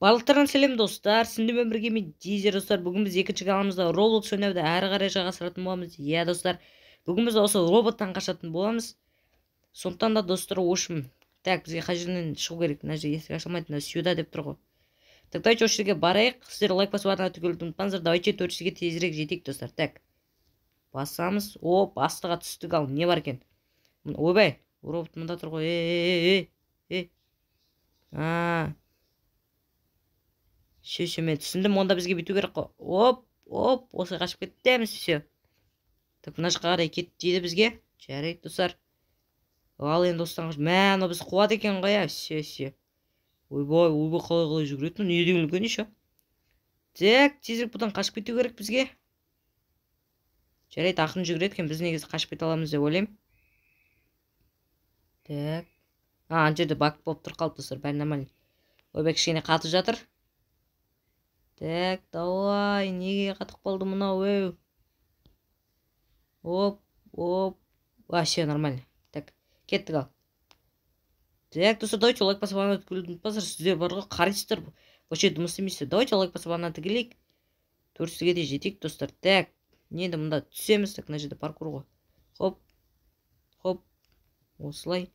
Барлықтарыңа сәлем достар, сіздермен бірге мен Дизер достар. Бүгін біз екінші каналымызда Roblox ойнауды әрі қарай жалғастыратын боламыз. Иә достар, бүгін біз осы роботтан қашатын боламыз. Сондықтан да достар, ошым. Так, бізге қай жерден шығу керек? Мына жерге есік ашылмайды, сюда деп тұр ғой. Так, давайте осы жерге барайық. Сіздер лайк басып атына түгелді ұмытпаңыздар. Давайте 400-ге тезірек жетейік достар. Так, басамыз. Оп, астыға түстік. Ал не бар екен? Ойбай, робот мында тұр ғой. Все, мен түсіндім, онда бізге бүйту керек қой. Оп, осылай қашып кетеміз, все. Так, мына жаққа қарай кет дейді бізге. Жарайды, достар. Ал енді достар, мә, біз қуады екен ғой, все. Ойбай, қалай жүгіретін, не деген үлкен еще. Так, тезірек бұдан қашып кету керек бізге. Жарайды, ақын жүгіреді екен, біз негізі қашып кете аламыз деп ойлаймын. Так. Ана жерде баг болып тұр қалды, достар, бәрі нормально. Ойбай, кішкене қатып жатыр. Так, давай, неге қатып қалды мынау, өу. Оп. Все нормально. Так, кеттік ал. Так, достар, давайте лайк басып ана тігілуді ұмытпаңыздар. Сіздер барға қарайсыздар. Вообще жұмыс істемейсіздер. Давайте лайк басып ана тігілейік. 400-ге де жетейік, достар. Так, енді мында түсеміз. Так, мына жерде паркур ғой. Хоп. Осылай.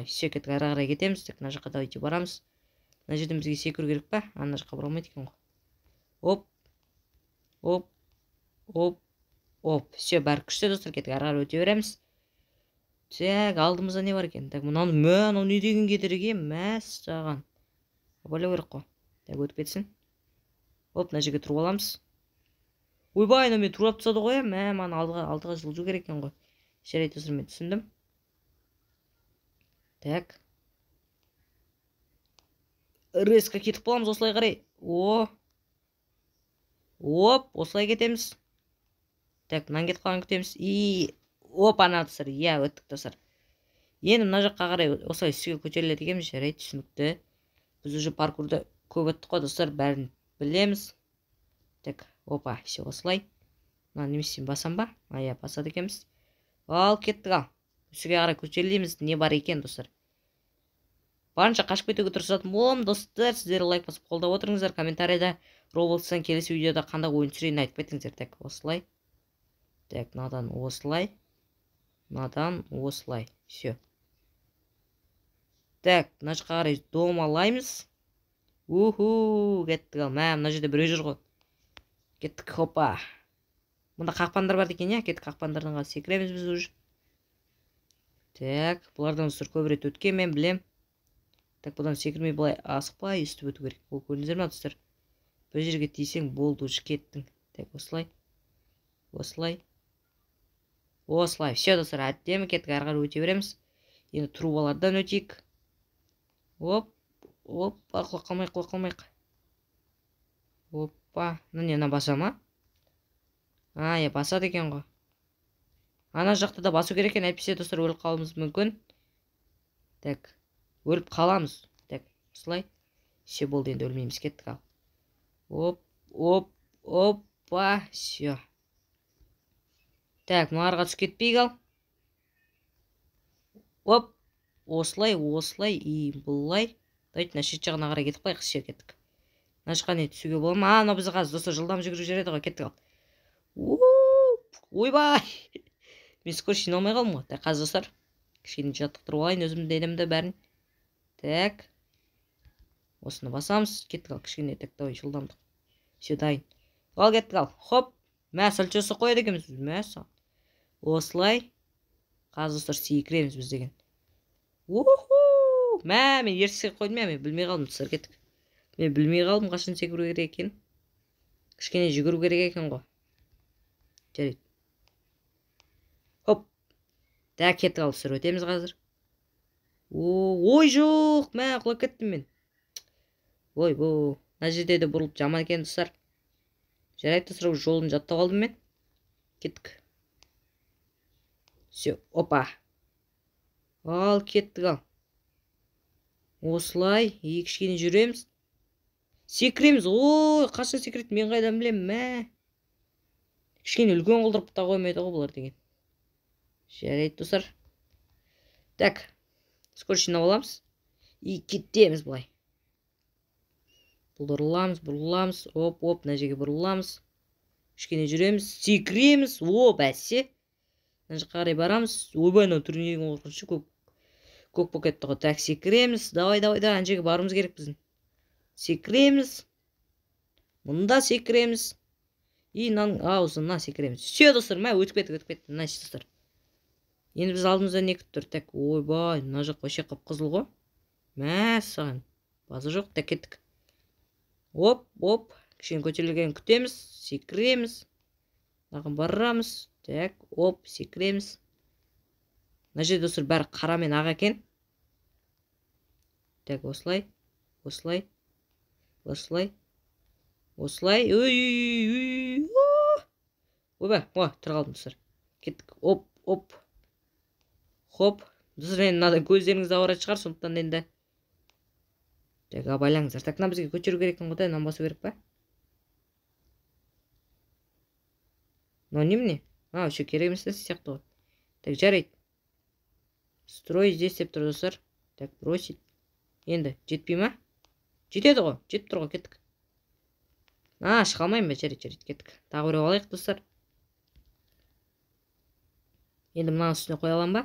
Все, кеттік, ары қарай кетеміз. Так, мына жаққа давайте барамыз. Мына жерден бізге секіру керек па? Ана жаққа бара алмайды екен ғой. Оп. Все, бәрі күшті достар, кеттік, ары қарай өте береміз. Так, алдымызда не бар екен? Так, мынау не деген кедергі? Мәс жаған. Ойлау керек қой. Так, өтіп кетсін. Оп, мына жерге тұрып аламыз. Ойбай, мен тұрап тастады ғой, маған алдыға жылжу керек екен ғой. Жарайды достар, мен түсіндім. Так. Резко кетіп боламыз, осылай қарай. Оп, осылай кетеміз. Так, мынан кетіп қалған күтеміз. Оп, ана достар, иә, өттік достар. Енді мына жаққа қарай осылай үстіге көтеріледі екенбіз, жарайды, түсінікті. Біз уже паркурды көп өттік қой достар, бәрін білеміз. Так, опа, все, осылай. Мына неместен басам ба? Иә, басады екенбіз. Ал, кеттік ал. Үстіге қарай көтерілеміз, не бар екен достар. Барынша қашып кетуге тырысатын боламын достар. Сіздер лайк басып қолдап отырыңыздар. Комментарийда Roblox'тан келесі видеода қандай ойын түсірейін айтып кетіңіздер. Так, осылай. Так, мынадан осылай. Все. Так, мына жаққа қарай домалаймыз. Кеттік ал. Мына жерде біреу жүр ғой. Кеттік, хопа. Мұнда қақпандар бар екен, иә? Кеттік, қақпандардың қазір секіреміз біз уже. Так, бұлардан ұстыр көбірет өткен, мен білем. Так, бұдан секірмей былай асықпай үстіп өту керек. Ол көріңіздер ме достар? Бір жерге тисең болды, уже кеттің. Так, осылай. Все достар, әттемі кеттік, ары қарай өте береміз. Енді трубалардан өтейік. Оп, құлақ қалмайық. Опа, мына баса ма? Иә, басады екен ғой. Ана жақта да басу керек екен, әйтпесе достар өліп қалуымыз мүмкін. Так, өліп қаламыз. Так, осылай. Все болды, енді өлмейміз, кеттік ал. Опа, все. Так, мынарға түсіп кетпейік ал. Оп, осылай, и бұлай. Давайте, мына шет жағына қарай кетіп қойық, все, кеттік. Мына жаққа не түсуге бола ма? Мына біз қазір достар жылдам жүгіріп жүреді ғой, кеттік ал. Ойбай! Мен скорше жиналмай қалдым ғой. Так, қазір достар. Кішкене жаттықтырып алайын өзімді денемді бәрін. Так. Осыны басамыз. Кеттік ал, кішкене. Так, давай, жылдамдық. Все, дайын. Ал, кеттік ал. Хоп. Сәлчесі қояды екенбіз біз. Осылай. Қазір достар секіреміз біз деген. Мен ерсіге қойдым, мен білмей қалдым достар, кеттік. Мен білмей қалдым қашан секіру керек екен. Кішкене жүгіру керек екен ғой. Жарайды. Хоп. Так, кеттік ал, достар, өтеміз қазір. Ой, жоқ, құлап кеттім мен. Ой, мына жерде де бұрылып жаман екен достар. Жарайды достар, жолын жаттап алдым мен. Кеттік. Все, опа. Ал, кеттік ал. Осылай, кішкене жүреміз. Секіреміз. Ой, қашан секіреді, мен қайдан білем, Кішкене үлкен қылдырып та қоймайды ғой бұлар деген. Жарайды достар. Так, скоро жинап аламыз. И кетеміз былай. бұрыламыз. Оп, мына жерге бұрыламыз. Кішкене жүреміз, секіреміз. О, бәсе. Мына жаққа қарай барамыз. Ойбай, мынау түрінен қорқынышты көк болып кетті ғой. Так, секіреміз. Давай, ана жерге баруымыз керек біздің. Секіреміз. Мұнда секіреміз. И мынаның аузына секіреміз. Все, достар, мә өтіп кетті. Мына достар. Енді біз алдымызда не күтіп тұр? Так, ойбай, мына жақ вообще қып-қызыл ғой. Мә, саған. Базы жоқ, так кеттік. Оп, кішкене көтерілгенін күтеміз, секіреміз. Мынаған барамыз. Так, оп, секіреміз. Мына жерде достар бәрі қара мен ақ екен. Так, осылай. Ойбай, тұра қалдым достар. Кеттік. Оп. Хоп. Достар, енді мынадай көздеріңізді ауыратын шығар, сондықтан енді. Так, абайлаңыздар. Так, мына бізге көтеру керек екен ғой, мынаны басу керек па? Но немене? Вообще керек емес нәрсе сияқты ғой. Так, жарайды. Строй здесь деп тұр, достар. Так, бросить. Енді жетпей ма? Жетеді ғой, жетіп тұр ғой, кеттік. Шыға алмайын ба? Жарайды, кеттік. Тағы біреу алайық, достар. Енді мынаның үстіне қоя аламын ба?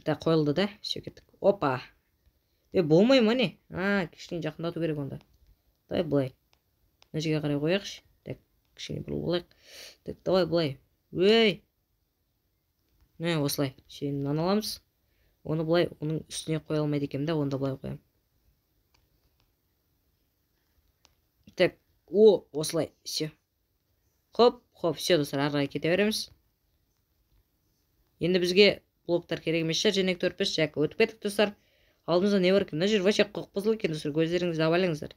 Так, қойылды да. Все, кеттік. Опа. Болмай ма не? Кішкене жақындату керек онда. Давай былай. Мына жерге қарай қояқшы. Так, кішкене бұрыл болайық. Так, давай былай. Осылай. Сені мынаны аламыз. Оны былай, оның үстіне қоя алмайды екем да, онда былай қоям. Так, осылай. Все. Хоп, все, достар, ары қарай кете береміз. Енді бізге блоктар керек емес шығар, және 4-5 жақ өтіп кеттік, достар. Алдымызда не бар екен? Мына жер вообще қып-қызыл екен, достар. Көздеріңізді абайлаңыздар.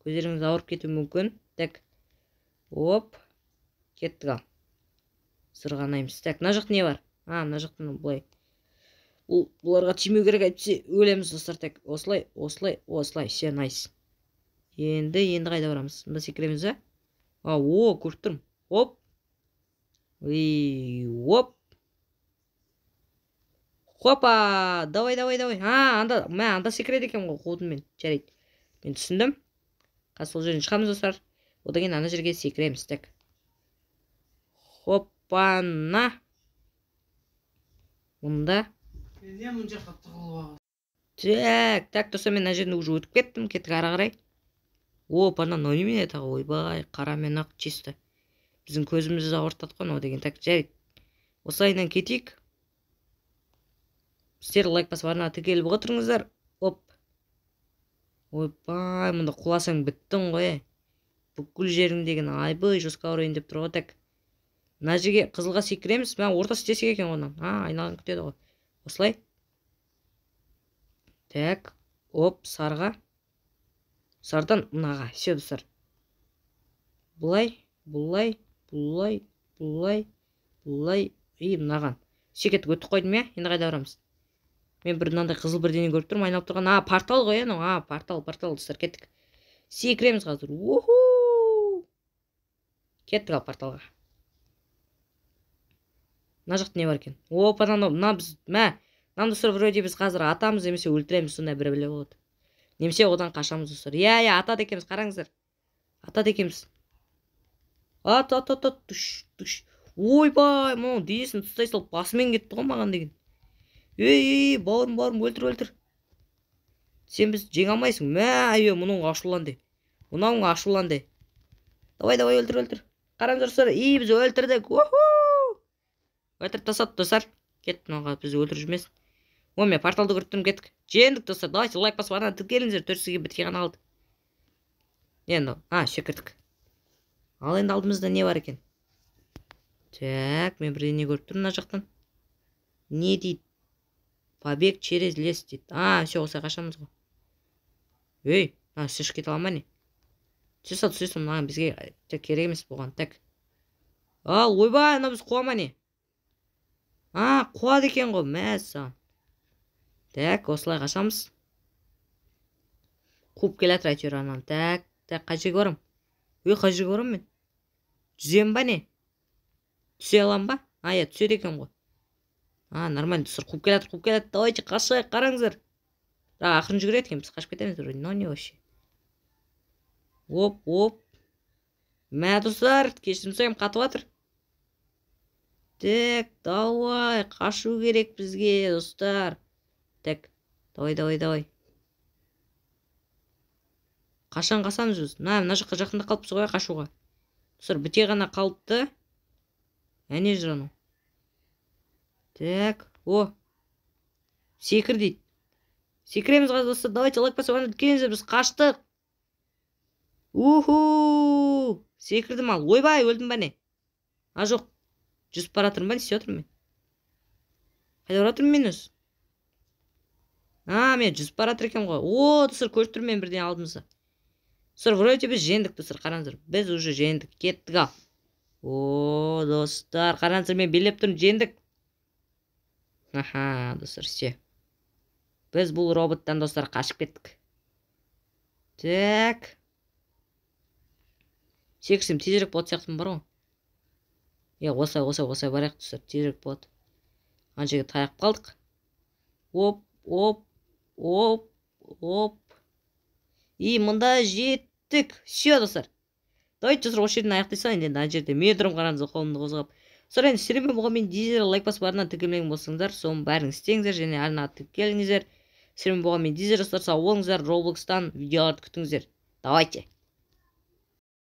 Көздеріңіз ауырып кетуі мүмкін. Так. Оп. Кеттік ал. Сырғанаймыз. Так, мына жақта не бар? Мына жақтан былай. Бұларға тимеу керек, әйтпесе өлеміз, достар. Так, осылай. Все, найс. Енді қайда барамыз? Мында секіреміз, а? Көріп тұрмын. Оп. Оп. Хопа, давай. Анда секіреді екен ғой, қуытыммен. Жарайды. Мен түсіндім. Қазір сол жерден шығамыз, достар. Одан кейін ана жерге секіреміз. Так. Хоппана. Мұнда. Не мұн жаққа тығылып. Так, достар, мен ана жерінде уже өтіп кеттім. Кеттік ары қарай. Опана, но немене тағы, ойбай, қара мен ақ чисто. Біздің көзімізді ауыртады ғой, деген. Так, жарайды. Осылайынан кетейік. Сіздер лайк басып арнаға тіркеліп отырыңыздар. Оп. Ойбай, мұнда құласаң біттің ғой. Бүкіл жеріңдеген айбай жосқа орайын деп тұр ғой. Так. Мына жерге қызылға секіреміз. Мен ортасы істесек екен онан. Айналған күтеді ғой. Осылай. Так. Оп, сарға. Сардан мынаға. Все, достар. Бұлай. И мынаған. Секетіп өтіп қойдым, я? Енді қайда барамыз? Мен бір мынандай қызыл бірдеңе көріп тұрмын, айналып тұрған. Портал ғой, портал, достар, кеттік. Секіреміз қазір. Кеттік ал порталға. Мына жақта не бар екен? Мына біз, достар, вроде біз қазір атамыз, немесе өлтіреміз, сондай бір біле болады. Немесе одан қашамыз, достар. Атады екеміз, қараңыздар. Атады екеміз. Түш. Ойбай, мұның денесін тұстай салып басымен кетті ғой маған деген. Бауырым, өлтір. Сен біз жең алмайсың. Мұның ашуланды. Давай, өлтір. Қараңыздар, достар, біз өлтірдік. Өлтіріп тастады, достар. Кетті, мұнға біз өлтіріп жүрмесін. Мен порталды көріп тұрмын, кеттік. Жеңдік, достар. Давайте лайк басып арнаға тіркеліңіздер. 4-сізге бітке ғана қалды. Енді, шекірдік. Ал енді алдымызда не бар екен? Так, мен бірдеңе көріп тұрмын мына жақтан. Не дейді? Побег через лес дейді. Все, осылай қашамыз ғой. Сеш кете ала ма не? Түсесін, маған бізге керек емес болған. Так. Ойбай, ана біз қуа ма не? Қуады екен ғой, мәссаған. Так, осылай қашамыз. Қуып келатыр әйтеуір анан. Так, қай жерге барам? Қай жерге барам мен? Жүзем ба не? Түсе алам ба? Түседі екен ғой. Нормально, достар, қуып келатыр. Давайте қашайық, қараңыздар. бірақ ақырын жүгіреді екен, біз қашып кетеміз вроде, но не вообще. Оп. Мә достар, кешірім сұраймын, қатып жатыр. Так, давай, қашу керек бізге, достар. Так, давай. Қашан қасамыз біз? Мына жаққа жақында қалыппыз ғой қашуға. Достар, біте ғана қалыпты. Әне жүр анау. Так, секір дейді. Секіреміз қазір достар, давайте лайк басып келіңіздер, біз қаштық. Уху! Секірдім ал. Ойбай, өлдім бәне. Жоқ. Жүзіп бара жатырмын ба, не істеп отырмын мен? Қайда бара жатырмын мен өзі? Мен жүзіп бара жатыр екенмін ғой. Достар, көріп тұрмын мен бірден алдымызда. Достар, вроде біз жеңдік, достар, қараңыздар. Біз уже жеңдік, кеттік ал. Достар, қараңыздар, мен белеп тұрмын, жеңдік. Достар, все. Біз бұл роботтан, достар, қашып кеттік. Так. Секірсем тезірек болады сияқтымын бар ғой. Осылай барайық, достар, тезірек болады. Ана жерге таяп қалдық. Оп. Мында жеттік. Все, достар. Давайте, достар, осы жерден аяқтай салайын. Енді ана жерде мен тұрмын, қараңыздар, қолымды қозғап. Достар, енді сіздермен болған мен дизель лайк басып арнаны тіркелмеген болсаңыздар, соның бәрін істеңіздер және арнаға тіркеліңіздер. Сіздермен болған мен дизель, достар, сау болыңыздар, Роблокстан видеоларды күтіңіздер. Давайте.